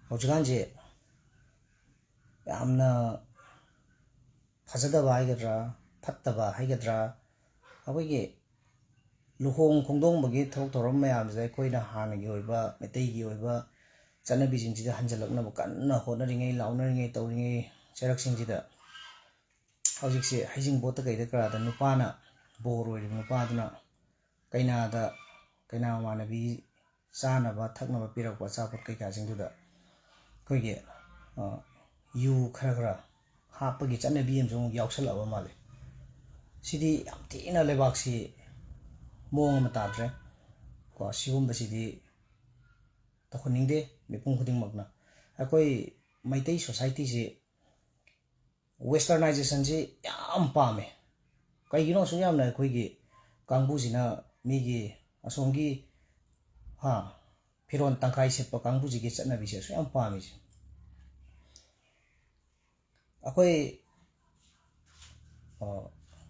hꯧjikanji yamna fajadaba haigadra fattaba haigadra akoigi luhong khongdongbagi thobak thoram mayamsida aikoina hanagi oiba meteigi oiba chanabijingsida hanjalaknaba kanna hotnaringai launaringai tauringai cheraksingsida hojikse haijingbotta kaida karada nupana bor oirib nupaduna kaina manabi chanaba thaknaba pirakpa achapot kaikasingduda koige yu khara hapagi chanabi amjong yauksalaba male sidi yam thina lebaksi mong ama tadre ko sigumba sidi takhoningde mipung khuding magna akoi maitai society se westernization se yam pame kaigino su yamna koigi kangbu sina migi asongi firon tangkai setpa kangbu jigi chanabi se su yam pame akoi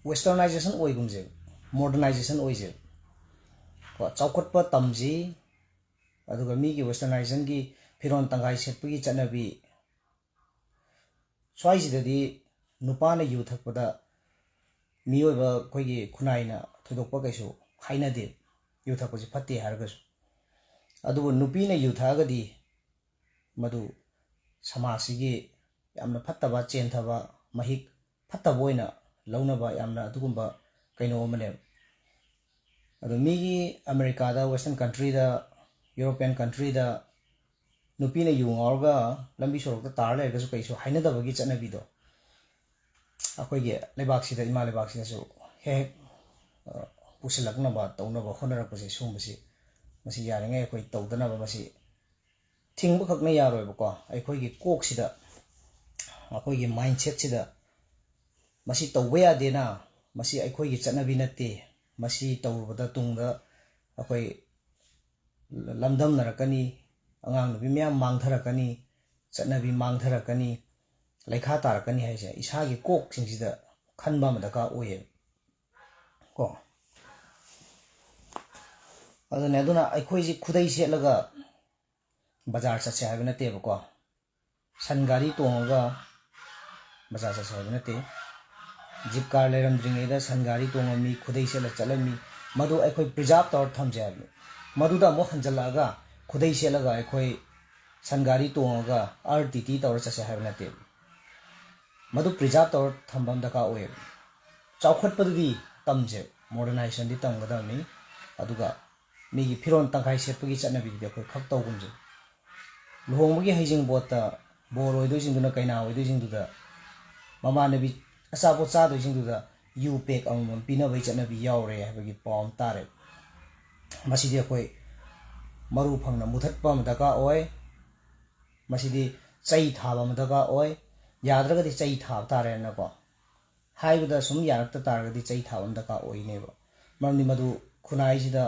westernization oigumje modernization oije ko chaukhatpa tamji aduga migi westernization gi firon tangkai setpagi chanabi swaijidadi nupana yu thakpada miyoiba koigi khunaina thudokpa kaisu hainade yu thakpaji phatte haragasu adubu nupina yu thagadi madu samasigi yamna phattaba chenthaba mahik phattaba oina launaba yamna adugumba kaino amane adu migi America da western country da European country da nupina yu ngorga lambi sorokta tar le gasu kaisu hainadabagi chanabi do akoige lebaksida ima lebaksida su he pusilaknaba tawnaba honarakpase sumbasi masi yaringai akoi tawdanaba masi thingba khakna yaroiba ko aikoigi koksida akoigi mindset sida masi tawba yadena masi aikoigi chanabi natte masi tawrubada tungda akoi lamdamnarakani angang nubi miyam mangtharakani chanabi mangtharakani laikha tarakani haise isagi kok singsida khanba madaka oye ko adune aduna aikoiji khudai setlaga bazar satse habina teba ko sangari tonga bazar satse habina te jeep car leramdringai da sangari tonga mi khudai setla chalami madu aikoi preserve tor thamje habni maduda mo hanjalaga khudai setlaga aikoi sangari tonga RTT tor satse habina te madu preserve tor thambam daka oye chaukhatpadudi tamje modernization di tamgadami aduga migi firon tangkai setpagi chanabi di akoi khak tawgumje luhongmagi haijing botta bor oidojingduna kaina oidojingduda mamanabi asapo chadojingduda yu pek amam pinabai chanabi yaure habagi pawam tare masidi akoi maru phangna muthatpa madaka oy masidi chai thaba madaka oy yadragadi chai thab tare na ko haibada sum yarakta targadi chai thabam daka oineba marni madu khunai sida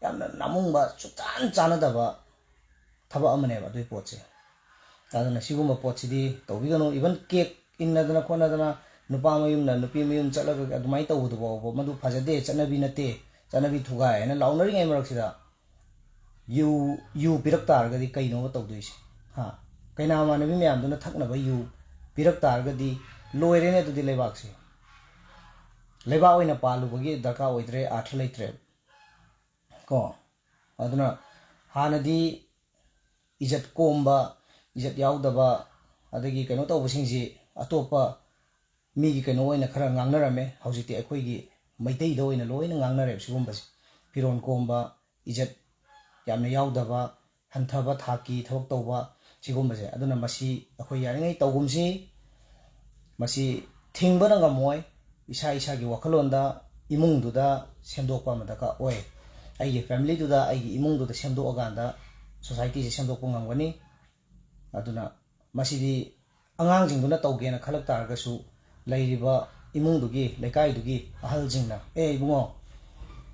yamna namungba chutan chanadaba thaba amaneba dui potse adana siguma potsidi tawbigano even cake innadana khonadana nupa mayumna nupi mayum chalaga adumai tawudu bo madu phajade chanabi nate chanabi thugai na launari ngai maraksida yu pirak targadi kaino tawduise kaina manabi myamduna thaknaba yu pirak targadi loirene dudi lebakse leba oina palubagi darka oidre artha leitre ko aduna hanadi ijat komba ijat yaudaba adagi kaino tawbasingji atopa migi kaino oina khara ngangnarame hojiti aikoigi maitai da oina loina ngangnare sigumbasi firon komba ijat yamna yaudaba hanthaba thaki thawak tawba sigumbase aduna masi akoi yaringai tawgumsi masi thingbana ngamoi isa gi wakhalonda imungduda semdokpa madaka oy aigi family duda aigi imungduda semdokaganda society se semdokpa ngamgani aduna masidi angangjingduna tawgena khalak targasu lairiba imungdugi lekaidugi ahaljingna ibungo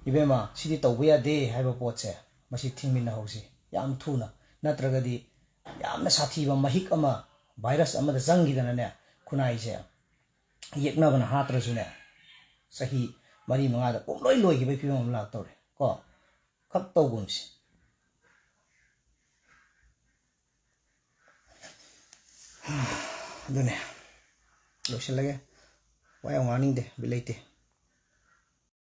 ibema sidi tawba yade haiba potse masi thingmina hausi yam thuna natragadi yamna sathiba mahik ama virus ama da jangidana ne khunai se yeknabana hatrasune sahi mari mangada pomloi loi gi bai phimam lak tore ko khak tawgumsi ꯑꯗꯨꯅꯦ ꯂꯣꯏꯁꯤꯜꯂꯒꯦ ꯋꯥ ꯌꯥꯝ ꯉꯥꯡꯅꯤꯡꯗꯦ ꯕꯤꯠ ꯂꯩꯇꯦ